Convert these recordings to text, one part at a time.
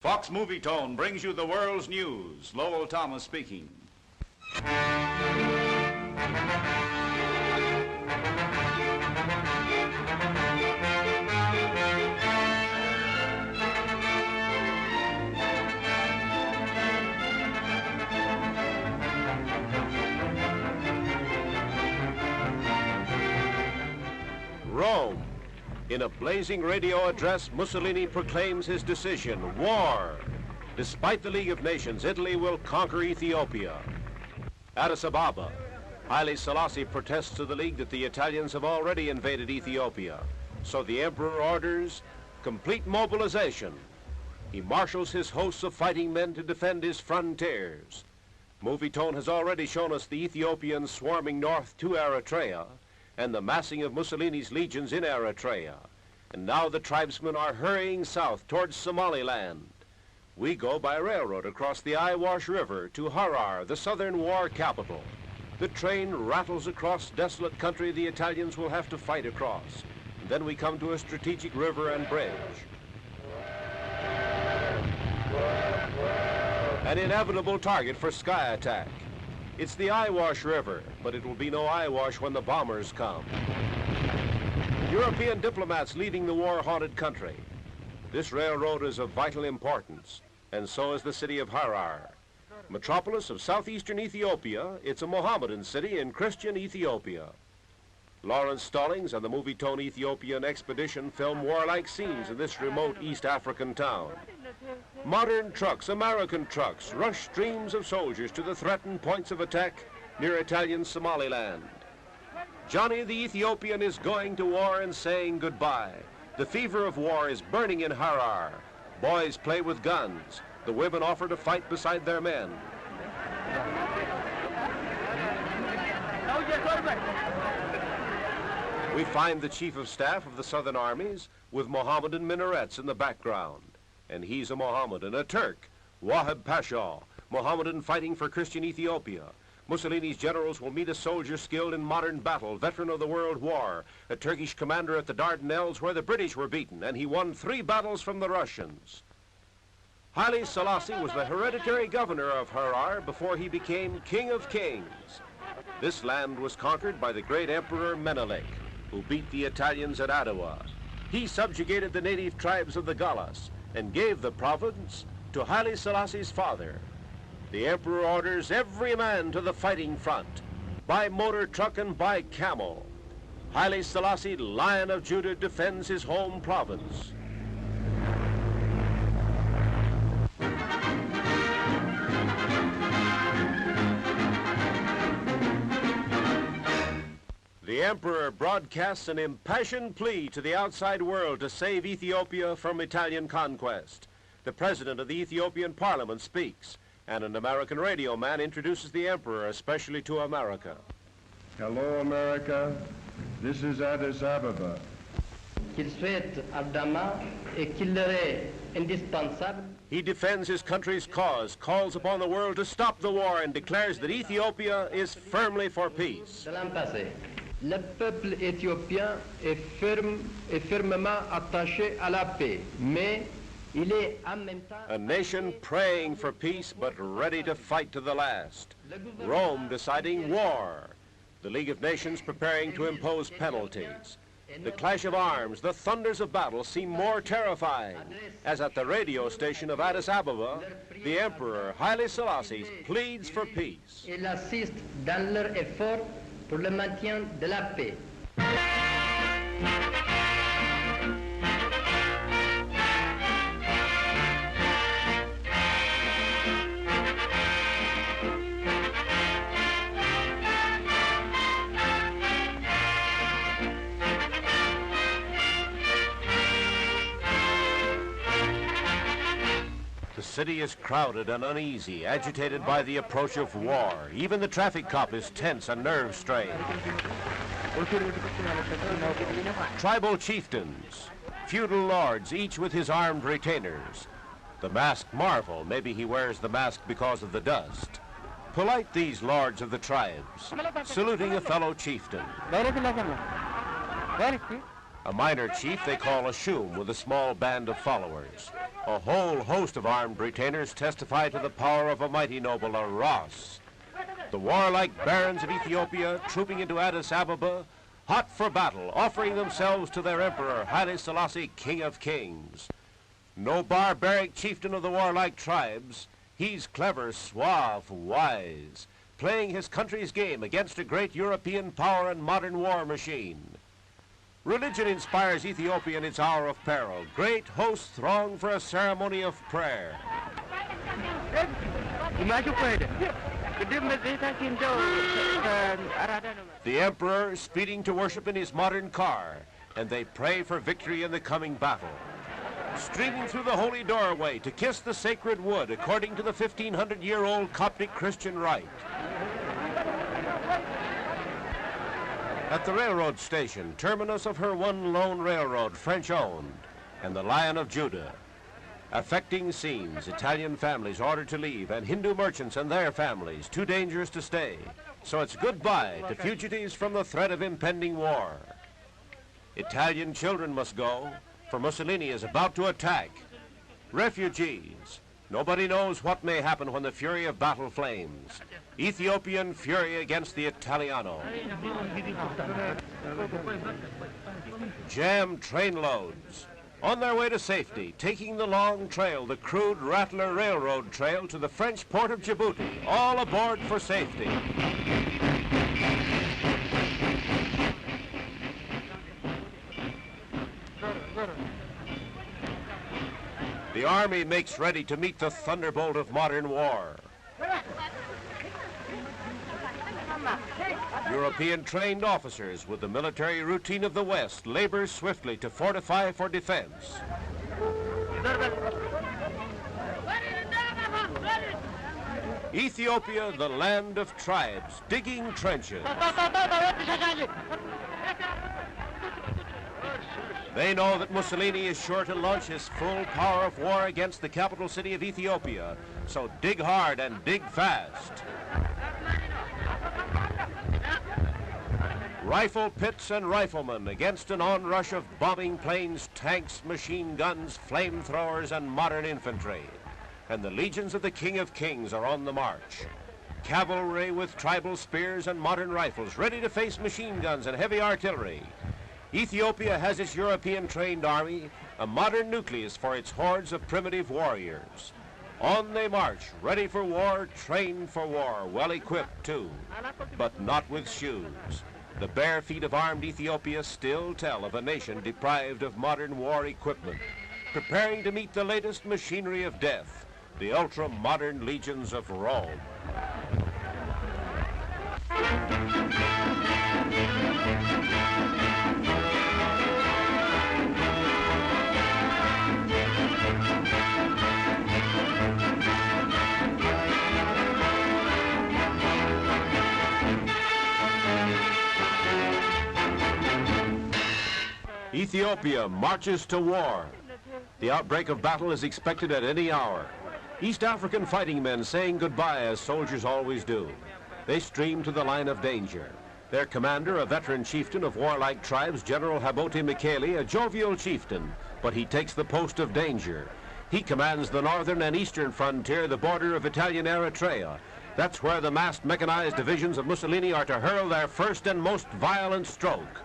Fox Movie Tone brings you the world's news. Lowell Thomas speaking. Rome. In a blazing radio address, Mussolini proclaims his decision, war. Despite the League of Nations, Italy will conquer Ethiopia. Addis Ababa. Haile Selassie protests to the League that the Italians have already invaded Ethiopia. So the Emperor orders complete mobilization. He marshals his hosts of fighting men to defend his frontiers. Movie Tone has already shown us the Ethiopians swarming north to Eritrea, and the massing of Mussolini's legions in Eritrea. And now the tribesmen are hurrying south towards Somaliland. We go by railroad across the Iwash River to Harar, the southern war capital. The train rattles across desolate country the Italians will have to fight across. And then we come to a strategic river and bridge. An inevitable target for sky attack. It's the Iwash River, but it will be no Iwash when the bombers come. European diplomats leaving the war-haunted country. This railroad is of vital importance, and so is the city of Harar. Metropolis of southeastern Ethiopia, it's a Mohammedan city in Christian Ethiopia. Lawrence Stallings and the Movie Tone Ethiopian Expedition film warlike scenes in this remote East African town. Modern trucks, American trucks, rush streams of soldiers to the threatened points of attack near Italian Somaliland. Johnny the Ethiopian is going to war and saying goodbye. The fever of war is burning in Harar. Boys play with guns. The women offer to fight beside their men. We find the Chief of Staff of the Southern Armies with Mohammedan minarets in the background. And he's a Mohammedan, a Turk, Wahab Pasha, Mohammedan fighting for Christian Ethiopia. Mussolini's generals will meet a soldier skilled in modern battle, veteran of the World War, a Turkish commander at the Dardanelles where the British were beaten, and he won 3 battles from the Russians. Haile Selassie was the hereditary governor of Harar before he became King of Kings. This land was conquered by the great Emperor Menelik, who beat the Italians at Adwa. He subjugated the native tribes of the Gallas and gave the province to Haile Selassie's father. The emperor orders every man to the fighting front, by motor truck and by camel. Haile Selassie, Lion of Judah, defends his home province. The emperor broadcasts an impassioned plea to the outside world to save Ethiopia from Italian conquest. The president of the Ethiopian parliament speaks, and an American radio man introduces the emperor, especially to America. Hello, America. This is Addis Ababa. He defends his country's cause, calls upon the world to stop the war, and declares that Ethiopia is firmly for peace. Le peuple éthiopien est fermement attaché à la paix, mais il est en même temps... A nation praying for peace but ready to fight to the last. Rome deciding war. The League of Nations preparing to impose penalties. The clash of arms, the thunders of battle seem more terrifying, as at the radio station of Addis Ababa, the Emperor Haile Selassie pleads for peace. Il assiste dans leur effort pour le maintien de la paix. The city is crowded and uneasy, agitated by the approach of war. Even the traffic cop is tense and nerve-strained. Tribal chieftains, feudal lords, each with his armed retainers. The masked marvel, maybe he wears the mask because of the dust. Polite these lords of the tribes, saluting a fellow chieftain. A minor chief they call a shum with a small band of followers. A whole host of armed retainers testify to the power of a mighty noble, a Ras. The warlike barons of Ethiopia trooping into Addis Ababa, hot for battle, offering themselves to their emperor, Haile Selassie, King of Kings. No barbaric chieftain of the warlike tribes, he's clever, suave, wise, playing his country's game against a great European power and modern war machine. Religion inspires Ethiopia in its hour of peril. Great hosts throng for a ceremony of prayer. The emperor speeding to worship in his modern car, and they pray for victory in the coming battle. Streaming through the holy doorway to kiss the sacred wood according to the 1,500-year-old Coptic Christian rite. At the railroad station, terminus of her one lone railroad, French-owned, and the Lion of Judah. Affecting scenes, Italian families ordered to leave, and Hindu merchants and their families, too dangerous to stay. So it's goodbye to fugitives from the threat of impending war. Italian children must go, for Mussolini is about to attack. Refugees. Nobody knows what may happen when the fury of battle flames. Ethiopian fury against the Italiano. Jammed train loads. On their way to safety, taking the long trail, the crude Rattler Railroad Trail to the French port of Djibouti. All aboard for safety. The army makes ready to meet the thunderbolt of modern war. European trained officers with the military routine of the West labor swiftly to fortify for defense. Ethiopia, the land of tribes, digging trenches. They know that Mussolini is sure to launch his full power of war against the capital city of Ethiopia, so dig hard and dig fast. Rifle pits and riflemen against an onrush of bombing planes, tanks, machine guns, flamethrowers, and modern infantry. And the legions of the King of Kings are on the march. Cavalry with tribal spears and modern rifles, ready to face machine guns and heavy artillery. Ethiopia has its European-trained army, a modern nucleus for its hordes of primitive warriors. On they march, ready for war, trained for war, well-equipped too, but not with shoes. The bare feet of armed Ethiopia still tell of a nation deprived of modern war equipment, preparing to meet the latest machinery of death, the ultra-modern legions of Rome. Ethiopia marches to war. The outbreak of battle is expected at any hour. East African fighting men saying goodbye as soldiers always do. They stream to the line of danger. Their commander, a veteran chieftain of warlike tribes, General Habote Mekele, a jovial chieftain, but he takes the post of danger. He commands the northern and eastern frontier, the border of Italian Eritrea. That's where the massed mechanized divisions of Mussolini are to hurl their first and most violent stroke.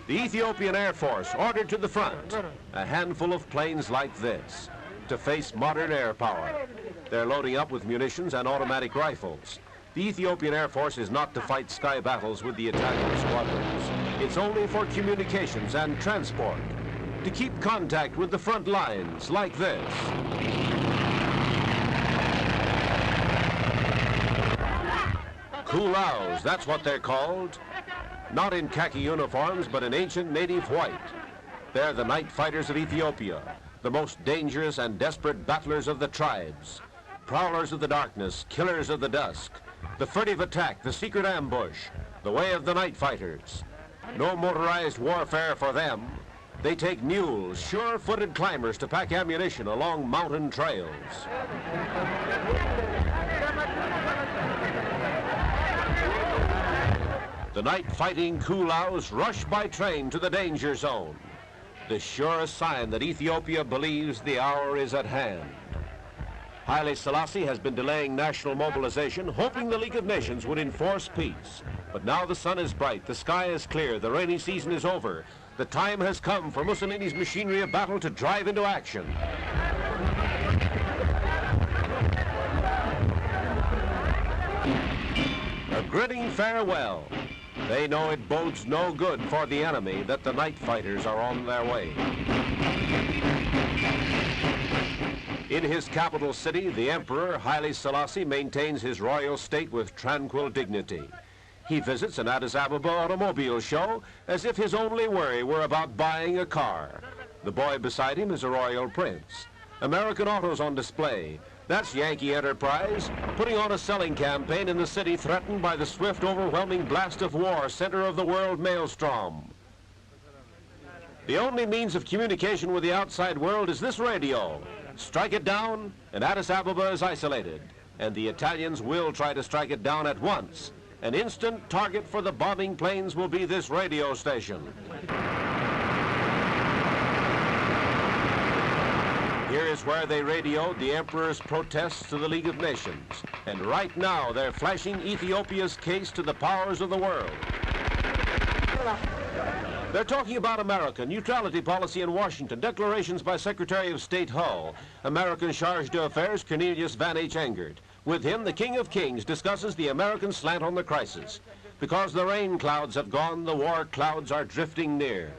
The Ethiopian Air Force ordered to the front, a handful of planes like this, to face modern air power. They're loading up with munitions and automatic rifles. The Ethiopian Air Force is not to fight sky battles with the Italian squadrons. It's only for communications and transport, to keep contact with the front lines like this. Kulaus, that's what they're called. Not in khaki uniforms, but in ancient native white. They're the night fighters of Ethiopia, the most dangerous and desperate battlers of the tribes. Prowlers of the darkness, killers of the dusk. The furtive attack, the secret ambush, the way of the night fighters. No motorized warfare for them. They take mules, sure-footed climbers to pack ammunition along mountain trails. The night-fighting Kulaus rush by train to the danger zone, the surest sign that Ethiopia believes the hour is at hand. Haile Selassie has been delaying national mobilization, hoping the League of Nations would enforce peace. But now the sun is bright, the sky is clear, the rainy season is over. The time has come for Mussolini's machinery of battle to drive into action. A grinning farewell. They know it bodes no good for the enemy that the night fighters are on their way. In his capital city, the Emperor Haile Selassie maintains his royal state with tranquil dignity. He visits an Addis Ababa automobile show as if his only worry were about buying a car. The boy beside him is a royal prince. American autos on display. That's Yankee Enterprise, putting on a selling campaign in the city threatened by the swift, overwhelming blast of war, center of the world maelstrom. The only means of communication with the outside world is this radio. Strike it down, and Addis Ababa is isolated. And the Italians will try to strike it down at once. An instant target for the bombing planes will be this radio station. Here is where they radioed the Emperor's protests to the League of Nations. And right now, they're flashing Ethiopia's case to the powers of the world. They're talking about America, neutrality policy in Washington, declarations by Secretary of State Hull, American Charge d'Affaires Cornelius Van H. Engert. With him, the King of Kings discusses the American slant on the crisis. Because the rain clouds have gone, the war clouds are drifting near.